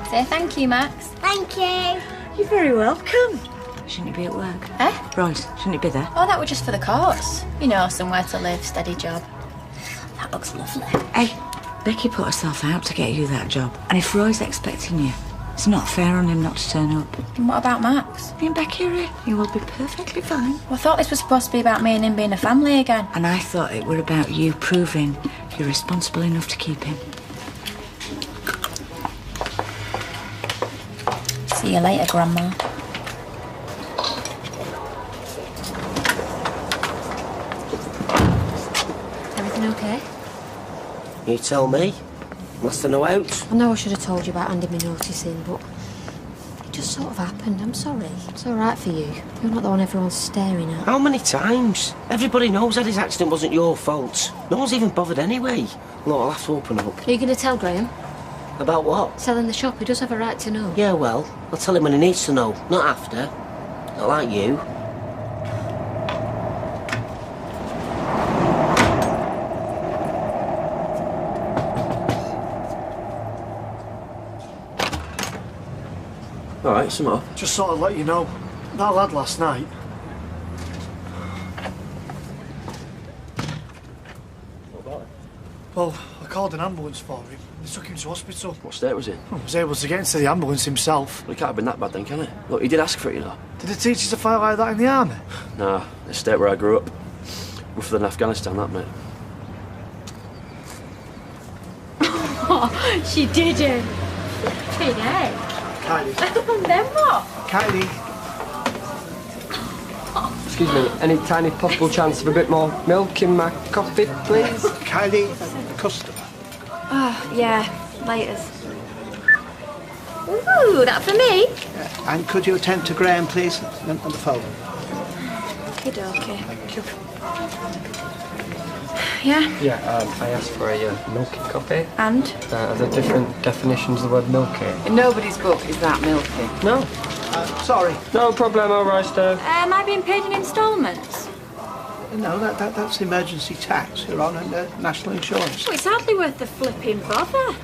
Say thank you, Max. Thank you. You're very welcome. Shouldn't you be at work? Eh? Royce, shouldn't you be there? Oh, that was just for the course. You know, somewhere to live, steady job. That looks lovely. Hey, Becky put herself out to get you that job. And if Roy's expecting you, it's not fair on him not to turn up. And what about Max? Me and Becky are here. You will be perfectly fine. Well, I thought this was supposed to be about me and him being a family again. And I thought it were about you proving you're responsible enough to keep him. See you later, Grandma. Everything okay? You tell me. Must have no out. I know I should have told you about handing me notice in, but it just sort of happened. I'm sorry. It's all right for you. You're not the one everyone's staring at. How many times? Everybody knows Eddie's accident wasn't your fault. No one's even bothered anyway. Look, I'll have to open up. Are you going to tell Graham? About what? Selling the shop. He does have a right to know. Yeah, well, I'll tell him when he needs to know, not after. Not like you. All right, some off. Just sort of let you know, that lad last night. What about it? Well, I called an ambulance for him. They took him to hospital. What state was he? I was able to get into the ambulance himself. Well, he can't have been that bad then, can it? Look, he did ask for it, you know. Did they teach you to fight like that in the army? Nah, the state where I grew up. Rougher than Afghanistan, that, mate. Oh, she didn't. Big egg. Kylie. And then what? Kylie. Excuse me, any tiny possible chance of a bit more milk in my coffee, please? Kylie, customer. Oh, yeah. Laters. Ooh, that for me? And could you attend to Graham, please, on the phone? Okay. Thank you. Yeah? Yeah, I asked for a milky coffee. And? Are there different definitions of the word milky? In nobody's book is that milky. No. Sorry. No problemo, Royster. Am I being paid in instalments? No, that's emergency tax, Your Honour, and national insurance. Well, it's hardly worth the flipping bother.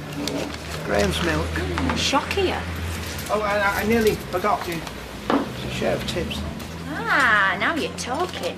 Graham's milk. Shock here. Oh, I nearly forgot you. It's a share of tips. Ah, now you're talking.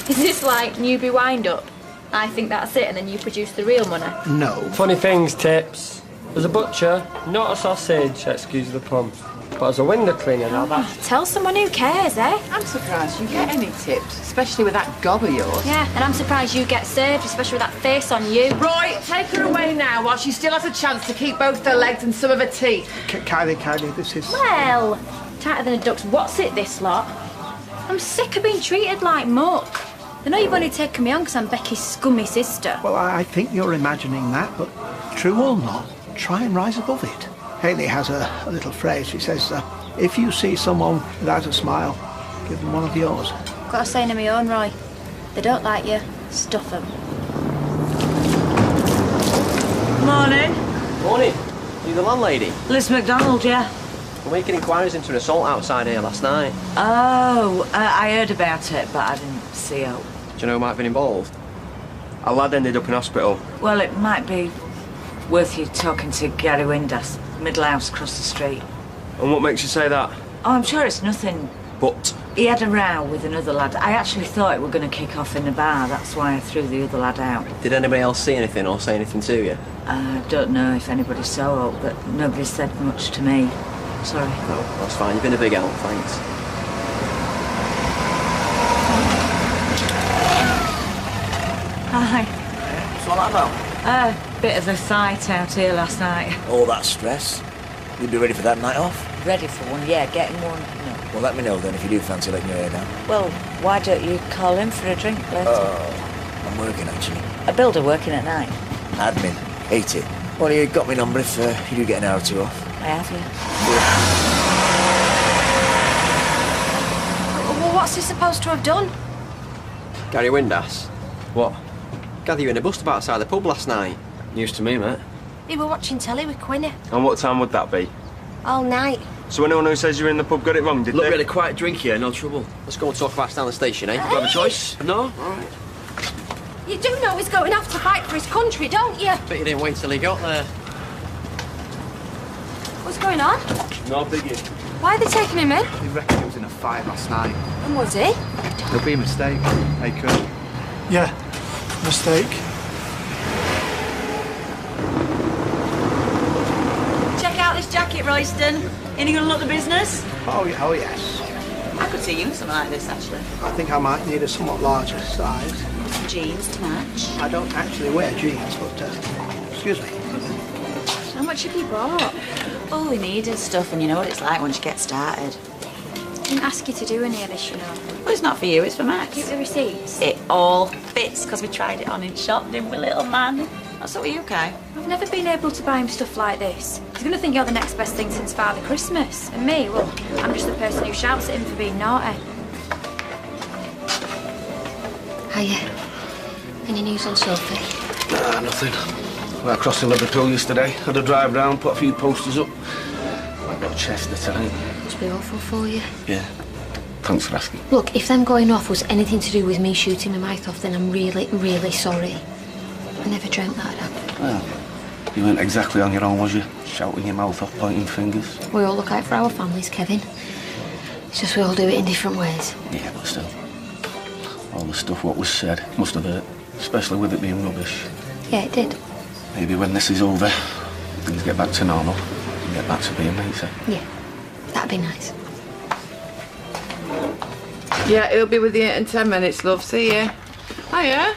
Is this like newbie wind-up? I think that's it, and then you produce the real money? No. Funny things, Tips. As a butcher, not a sausage, excuse the pun. But as a window cleaner, now that's... Tell someone who cares, eh? I'm surprised you get any tips, especially with that gob of yours. Yeah, and I'm surprised you get served, especially with that face on you. Roy, take her away now while she still has a chance to keep both her legs and some of her teeth. Kylie, this is... Well, tighter than a duck's what's it, this lot? I'm sick of being treated like muck. I know you've only taken me on because I'm Becky's scummy sister. Well, I think you're imagining that, but true or not, try and rise above it. Hayley has a little phrase. She says, if you see someone without a smile, give them one of yours. Got a saying of my own, Roy. They don't like you, stuff them. Morning. Morning. You the landlady? Liz McDonald, yeah. I'm making inquiries into an assault outside here last night. Oh, I heard about it, but I didn't see her. Do you know who might have been involved? A lad ended up in hospital. Well, it might be worth you talking to Gary Windass, middle house across the street. And what makes you say that? Oh, I'm sure it's nothing. But? He had a row with another lad. I actually thought it were going to kick off in the bar. That's why I threw the other lad out. Did anybody else see anything or say anything to you? I don't know if anybody saw it, but nobody said much to me. Sorry. No, that's fine. You've been a big help, thanks. Hi. What's all that about? Bit of a fight out here last night. All that stress. You'd be ready for that night off? Ready for one, yeah, getting one. No. Well, let me know then if you do fancy letting your hair down. Well, why don't you call in for a drink later? I'm working, actually. A builder working at night. Admin. Hate it. Well, you got my number if you do get an hour or two off. I have you. Well, what's he supposed to have done? Gary Windass? What? Gather you in a bus stop outside the pub last night. News to me, mate. We were watching telly with Quinny. And what time would that be? All night. So anyone who says you're in the pub got it wrong, did Look, they? really quiet drink here, no trouble. Let's go and talk about down the station, eh? Do you have a choice? No? All right. You do know he's going off to fight for his country, don't you? Bet you didn't wait till he got there. What's going on? No biggie. Why are they taking him in? They reckon he was in a fight last night. And was he? There'll be a mistake. Hey, Kurt. Yeah, mistake. Check out this jacket, Royston. Any gonna look the business? Oh, yes. I could see you in something like this, actually. I think I might need a somewhat larger size. Some jeans to match. I don't actually wear jeans, but, excuse me. How much have you bought? All we need is stuff, and you know what it's like once you get started. I didn't ask you to do any of this, you know. Well, it's not for you, it's for Max. Keep the receipts. It all fits, because we tried it on in shop, didn't we, little man? That's what you, okay? I've never been able to buy him stuff like this. He's going to think you're the next best thing since Father Christmas. And me, well, I'm just the person who shouts at him for being naughty. Hiya. Any news on Sophie? Nah, nothing. Went across to Liverpool yesterday. Had a drive round, put a few posters up. I got Chester tonight. Must be awful for you. Yeah. Thanks for asking. Look, if them going off was anything to do with me shooting my mouth off, then I'm really, really sorry. I never dreamt that'd happen. Well, you weren't exactly on your own, was you? Shouting your mouth off, pointing fingers. We all look out for our families, Kevin. It's just we all do it in different ways. Yeah, but still. All the stuff what was said must have hurt. Especially with it being rubbish. Yeah, it did. Maybe when this is over, things get back to normal. And get back to being mates, eh? Yeah, that'd be nice. Yeah, he'll be with you in 10 minutes, love. See ya. Hiya.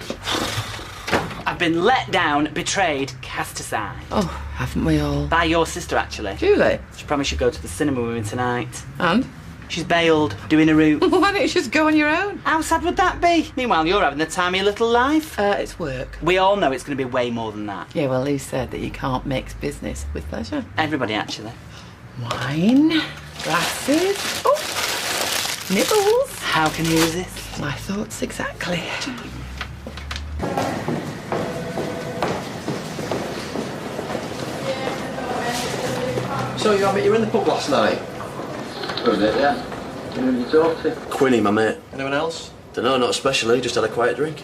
I've been let down, betrayed, cast aside. Oh, haven't we all? By your sister, actually. Julie? She promised she'd go to the cinema with me tonight. And? She's bailed, doing a route. Why don't you just go on your own? How sad would that be? Meanwhile, you're having the time of your little life. It's work. We all know it's going to be way more than that. Yeah, well, who said that you can't mix business with pleasure? Everybody, actually. Wine, glasses, oh, nibbles. How can you resist? My thoughts exactly. So you were in the pub last night? Was it, yeah? Who did you talk to? Quinny, my mate. Anyone else? Dunno, not especially. Just had a quiet drink.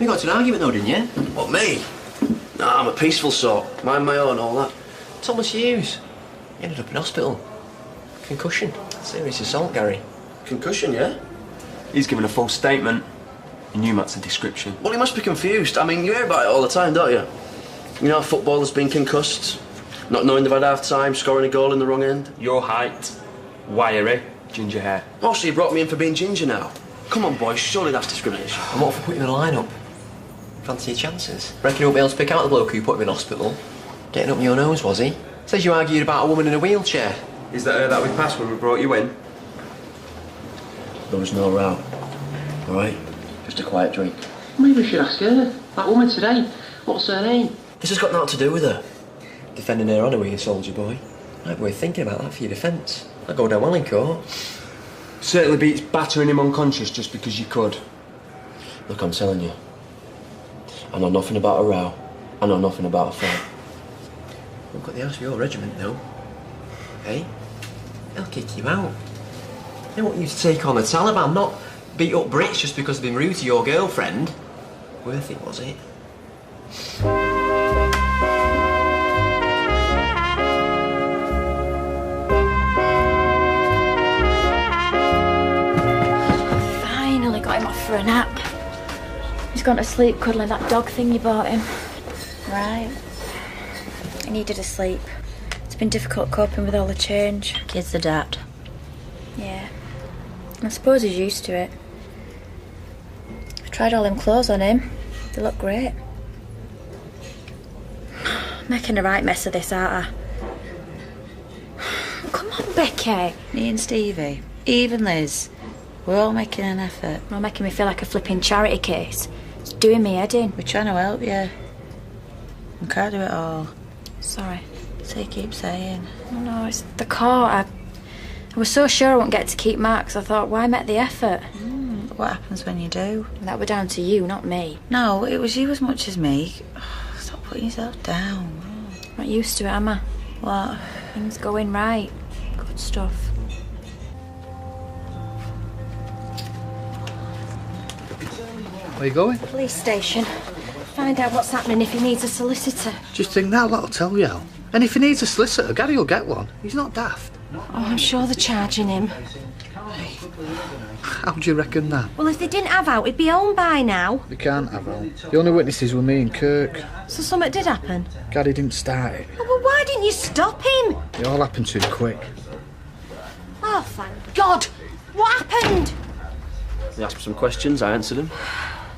You got into an argument though, didn't you? What, me? Nah, I'm a peaceful sort. Mind my own, all that. Thomas Hughes. He ended up in hospital. Concussion. Serious assault, Gary. Concussion, yeah? He's given a false statement. And you match the description. Well, he must be confused. I mean, you hear about it all the time, don't you? You know, footballers being concussed, not knowing they've had half-time, scoring a goal in the wrong end. Your height, wiry, ginger hair. Oh, so you brought me in for being ginger now? Come on, boys, surely that's discrimination. And what for putting you in the line-up? Fancy your chances? Reckon you won't be able to pick out the bloke who put him in hospital? Getting up your nose, was he? Says you argued about a woman in a wheelchair. Is that her that we passed when we brought you in? There was no row. All right? Just a quiet drink. Maybe we should ask her. That woman today. What's her name? This has got nothing to do with her. Defending her honour with you, soldier boy. Might be worth thinking about that for your defence. I'd go down well in court. Certainly beats battering him unconscious just because you could. Look, I'm telling you. I know nothing about a row. I know nothing about a fight. We've got the house for your regiment, though. Hey? They'll kick you out. They want you to take on the Taliban, not beat up Brits just because they've been rude to your girlfriend. Worth it, was it? Finally got him off for a nap. He's gone to sleep cuddling that dog thing you bought him. Right. He needed a sleep. It's been difficult coping with all the change. Kids adapt. Yeah. I suppose he's used to it. I tried all them clothes on him. They look great. Making a right mess of this, aren't I? Come on, Becky. Me and Stevie, even Liz, we're all making an effort. You're making me feel like a flipping charity case. It's doing me head in. We're trying to help you. We can't do it all. Sorry. So you keep saying. Oh, no, it's the court. I was so sure I wouldn't get to keep Max. I thought, why make the effort? But what happens when you do? That were down to you, not me. No, it was you as much as me. Stop putting yourself down. Not used to it, am I? What? Things going right. Good stuff. Where you going? Police station. Find out what's happening if he needs a solicitor. Just think now, that'll tell you. And if he needs a solicitor, Gary will get one. He's not daft. Oh, I'm sure they're charging him. How do you reckon that? Well, if they didn't have out, he'd be home by now. They can't have all. The only witnesses were me and Kirk. So something did happen? Gary didn't start it. Oh, well, why didn't you stop him? It all happened too quick. Oh, thank God! What happened? They asked me some questions, I answered them.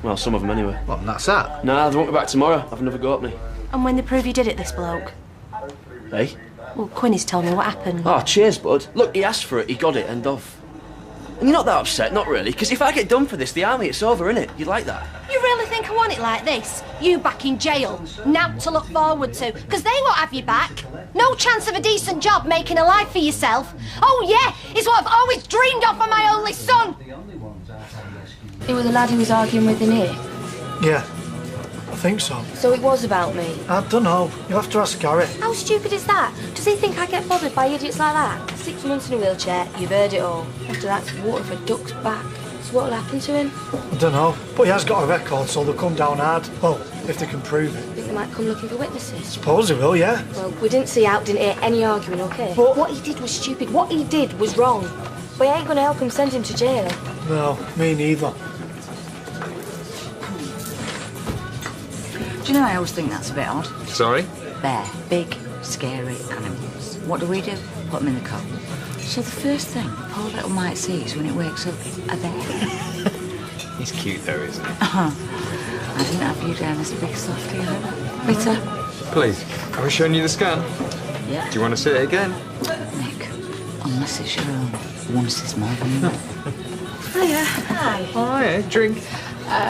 Well, some of them anyway. What, and that's that? Nah, they want me back tomorrow. Have another go at me. And when they prove you did it, this bloke? Hey? Well, Quinny's told me what happened. Oh, cheers, bud. Look, he asked for it, he got it, end of. And you're not that upset, not really, because if I get done for this, the army, it's over, innit? You like that? You really think I want it like this? You back in jail, now to look forward to, because they won't have you back. No chance of a decent job making a life for yourself. Oh yeah, it's what I've always dreamed of for my only son. It was the lad who was arguing with in here. Yeah, I think so. So it was about me. I don't know. You'll have to ask Gary. How stupid is that? Does he think I get bothered by idiots like that? 6 months in a wheelchair, you've heard it all. After that, it's water for a duck's back. So what'll happen to him? I don't know. But he has got a record, so they'll come down hard. Well, if they can prove it. Think they might come looking for witnesses? Suppose they will, yeah. Well, we didn't see out, didn't hear any arguing, OK? But what he did was stupid. What he did was wrong. We ain't going to help him send him to jail. No, me neither. Do you know, I always think that's a bit odd. Sorry? Bear, big, scary animals. What do? Put them in the car. So the first thing the poor little mite sees when it wakes up is a bear. He's cute though, isn't he? I didn't have you down as a big softie, either. Bitter. Please, are we showing you the scan? Yeah. Do you want to see it again? Nick, unless it's your own, once is more than enough. Hiya. Hi. Hi, drink.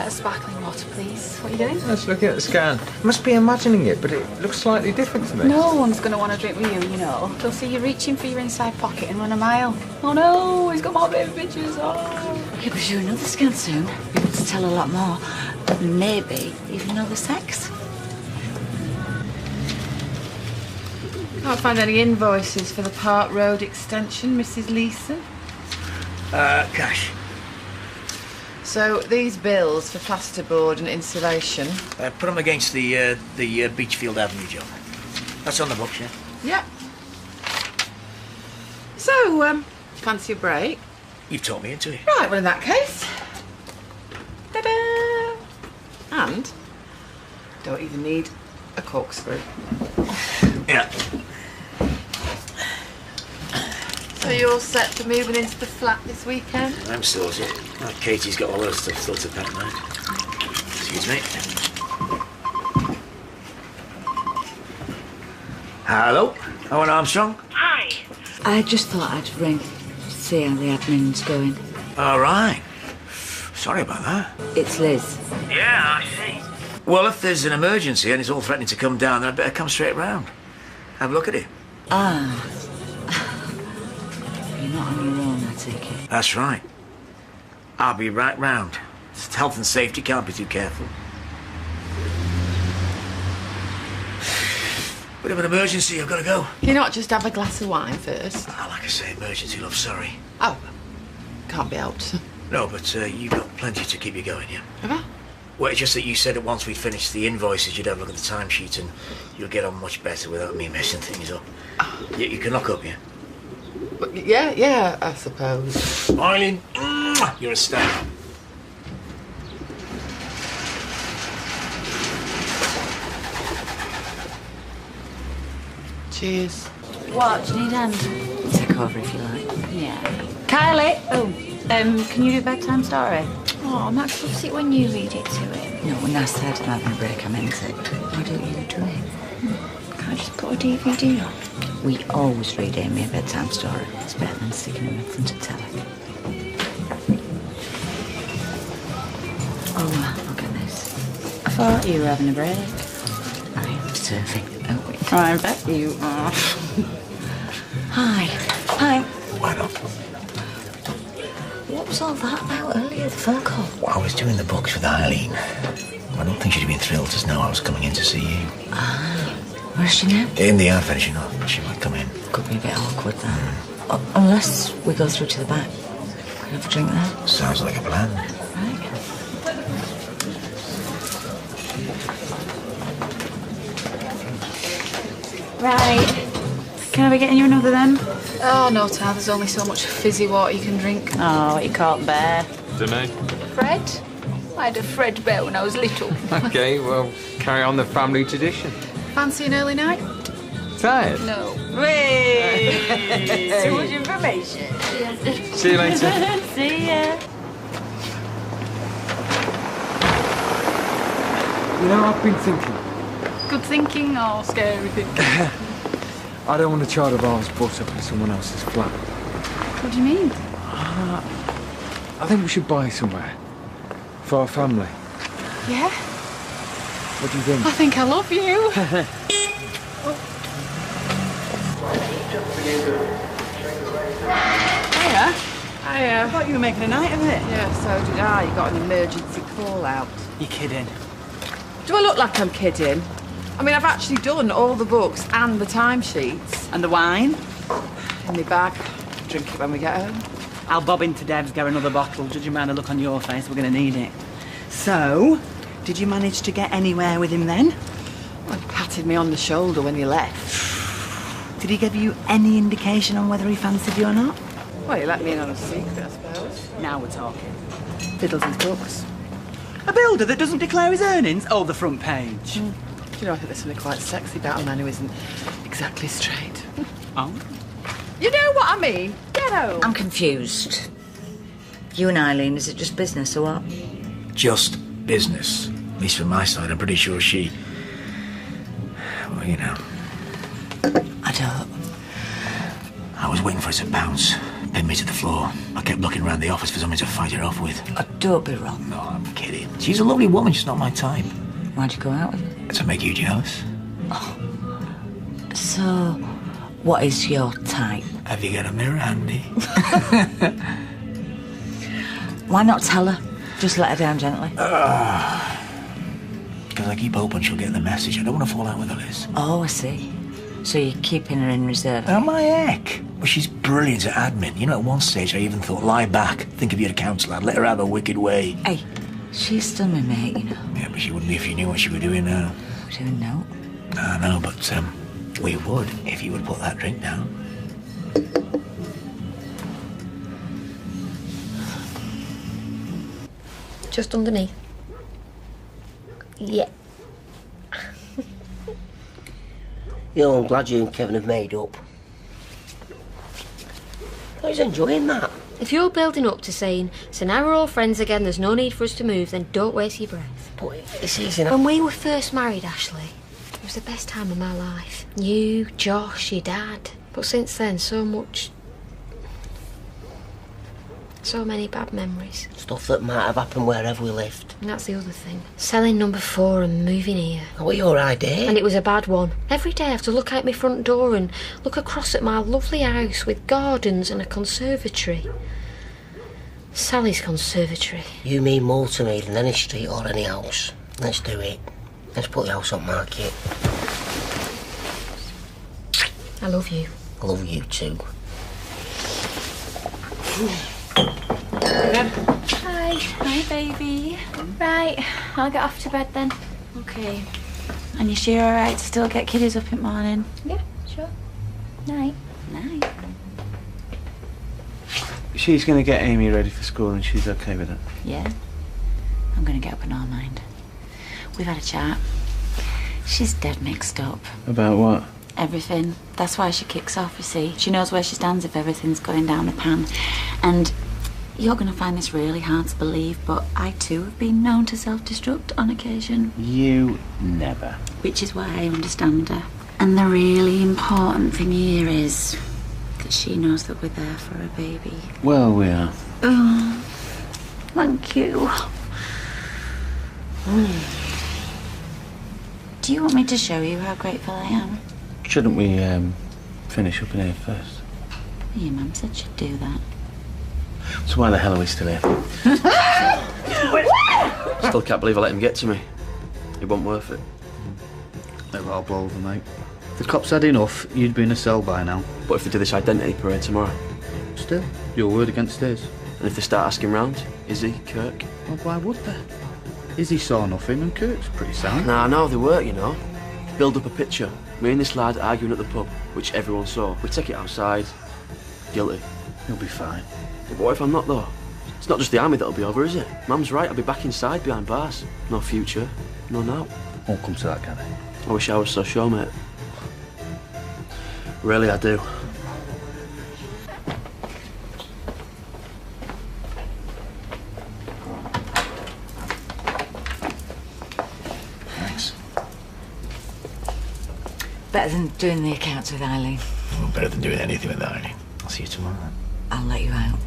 Sparkling water, please. What are you doing? Let's look at the scan. Must be imagining it, but it looks slightly different to me. No one's going to want to drink with you, you know. They'll see you reaching for your inside pocket and run a mile. Oh no, he's got more baby pictures. Oh. Yeah, but do another scan soon. Be able to tell a lot more. Maybe even know the sex. Can't find any invoices for the Park Road extension, Mrs. Leeson. Cash. So these bills for plasterboard and insulation. Put them against the Beachfield Avenue job. That's on the books, yeah? Yep. So, fancy a break? You've taught me into it. Right, well in that case. Ta-da! And don't even need a corkscrew. Yeah. So you're all set for moving into the flat this weekend? I'm sorted. Oh, Katie's got all her stuff still to pack now. Excuse me. Hello? Owen Armstrong? Hi. I just thought I'd ring to see how the admin's going. All right. Sorry about that. It's Liz. Yeah, I see. Well, if there's an emergency and it's all threatening to come down, then I'd better come straight round. Have a look at it. Ah. You're not on your own, I take it. That's right. I'll be right round. Health and safety, can't be too careful. Bit of an emergency, I've got to go. Can you not just have a glass of wine first? Oh, like I say, emergency, love, sorry. Oh, can't be helped. No, but you've got plenty to keep you going, yeah? Have I? Well, it's just that you said that once we finished the invoices, you'd have a look at the timesheet and you'll get on much better without me messing things up. You can lock up, yeah? Yeah, I suppose. Eileen, you're a star. Cheers. What? Do you need a hand? Take over if you like. Yeah. Kylie! Can you do a bedtime story? Oh, Max loves it when you read it to him. No, when I said I'm having a break, I meant it. Why don't you do it? Can't I just put a DVD on? We always read Amy a bedtime story. It's better than sticking him in front of telly. Oh, look at this. I thought you were having a break. I'm surfing. Oh, wait. I bet you are. Hi. Hi. Why not? What was all that about earlier, the phone call? Well, I was doing the books with Eileen. I don't think she'd have been thrilled to know I was coming in to see you. Ah. Where's she now? In the yard finishing up. She might come in. Could be a bit awkward, that. Unless we go through to the back. Could have a drink there? Sounds like a plan. Right. Right. Can I be getting you another then? Oh, no, Tal. There's only so much fizzy water you can drink. Oh, you can't bear. Dunno. Fred? I had a Fred bear when I was little. Okay, well, carry on the family tradition. Fancy an early night? Tired? No. Too much information. See you later. See ya. You know, I've been thinking. Good thinking or scary thinking? I don't want to try the bar's butt up in someone else's flat. What do you mean? I think we should buy somewhere. For our family. Yeah? What do you think? I think I love you. Hiya. Hiya. I thought you were making a night of it. Yeah, so did I. You got an emergency call out. You're kidding. Do I look like I'm kidding? I mean, I've actually done all the books and the timesheets. And the wine? In my bag. Drink it when we get home. I'll bob into Dev's, get another bottle. Judging by the look on your face, we're going to need it. So, did you manage to get anywhere with him then? Well, he patted me on the shoulder when he left. Did he give you any indication on whether he fancied you or not? Well, he let me in on a secret, I suppose. Now we're talking. Fiddles his books. A builder that doesn't declare his earnings? Oh, the front page. Do you know, I think there's something quite sexy about a man who isn't exactly straight. Oh? You know what I mean? Get home. I'm confused. You and Eileen, is it just business or what? Just business. At least from my side, I'm pretty sure she... Well, you know. I don't. I was waiting for her to bounce, pin me to the floor. I kept looking around the office for something to fight her off with. Oh, don't be wrong. No, I'm kidding. She's a lovely woman, she's not my type. Why'd you go out with her? To make you jealous. Oh. So, what is your type? Have you got a mirror handy? Why not tell her? Just let her down gently. Because I keep hoping she'll get the message. I don't want to fall out with her, Liz. Oh, I see. So you're keeping her in reserve? Oh, my heck. Well, she's brilliant at admin. You know, at one stage I even thought, lie back, think of you at council, I'd let her have her wicked way. Hey, she's still my mate, you know. Yeah, but she wouldn't be if you knew what she were doing now. Doing now? I know, but we would if you would put that drink down. Just underneath. Yeah. You know, I'm glad you and Kevin have made up. I was enjoying that. If you're building up to saying, so now we're all friends again, there's no need for us to move, then don't waste your breath. But it's easy now. When we were first married, Ashley, it was the best time of my life. You, Josh, your dad. But since then, so many bad memories. Stuff that might have happened wherever we lived. And that's the other thing. Selling number 4 and moving here. That was your idea. And it was a bad one. Every day I have to look out my front door and look across at my lovely house with gardens and a conservatory. Sally's conservatory. You mean more to me than any street or any house. Let's do it. Let's put the house on market. I love you. I love you too. Hi. Hi, baby. Right, I'll get off to bed then. Okay. And you sure alright to still get kiddies up in the morning? Yeah, sure. Night. Night. She's going to get Amy ready for school and she's okay with it. Yeah. I'm gonna get up in our mind. We've had a chat. She's dead mixed up. About what? Everything. That's why she kicks off, you see. She knows where she stands if everything's going down the pan. And you're going to find this really hard to believe, but I too have been known to self-destruct on occasion. You never. Which is why I understand her. And the really important thing here is that she knows that we're there for her baby. Well, we are. Oh, thank you. Do you want me to show you how grateful I am? Shouldn't we finish up in here first? Your mum said she'd do that. So why the hell are we still here? Still can't believe I let him get to me. It wasn't worth it. They were all over, mate. If the cops had enough, you'd be in a cell by now. But if they do this identity parade tomorrow? Still, your word against his. And if they start asking round, Izzy, Kirk? Well, why would they? Izzy saw nothing and Kirk's pretty sound. Nah, no, they weren't, you know. build up a picture. Me and this lad arguing at the pub, which everyone saw. We take it outside. Guilty. You'll be fine. But what if I'm not, though? It's not just the army that'll be over, is it? Mum's right, I'll be back inside behind bars. No future, no now. Won't come to that, can it? I wish I was so sure, mate. Really, I do. Thanks. Better than doing the accounts with Eileen. Well, better than doing anything with Eileen. I'll see you tomorrow. I'll let you out.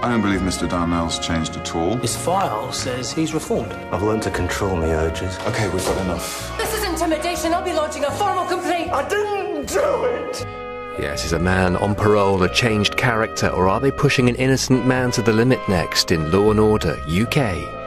I don't believe Mr. Darnell's changed at all. His file says he's reformed. I've learned to control my urges. Okay, we've got enough. This is intimidation. I'll be launching a formal complaint. I didn't do it. Yes, is a man on parole a changed character, or are they pushing an innocent man to the limit next in Law & Order UK?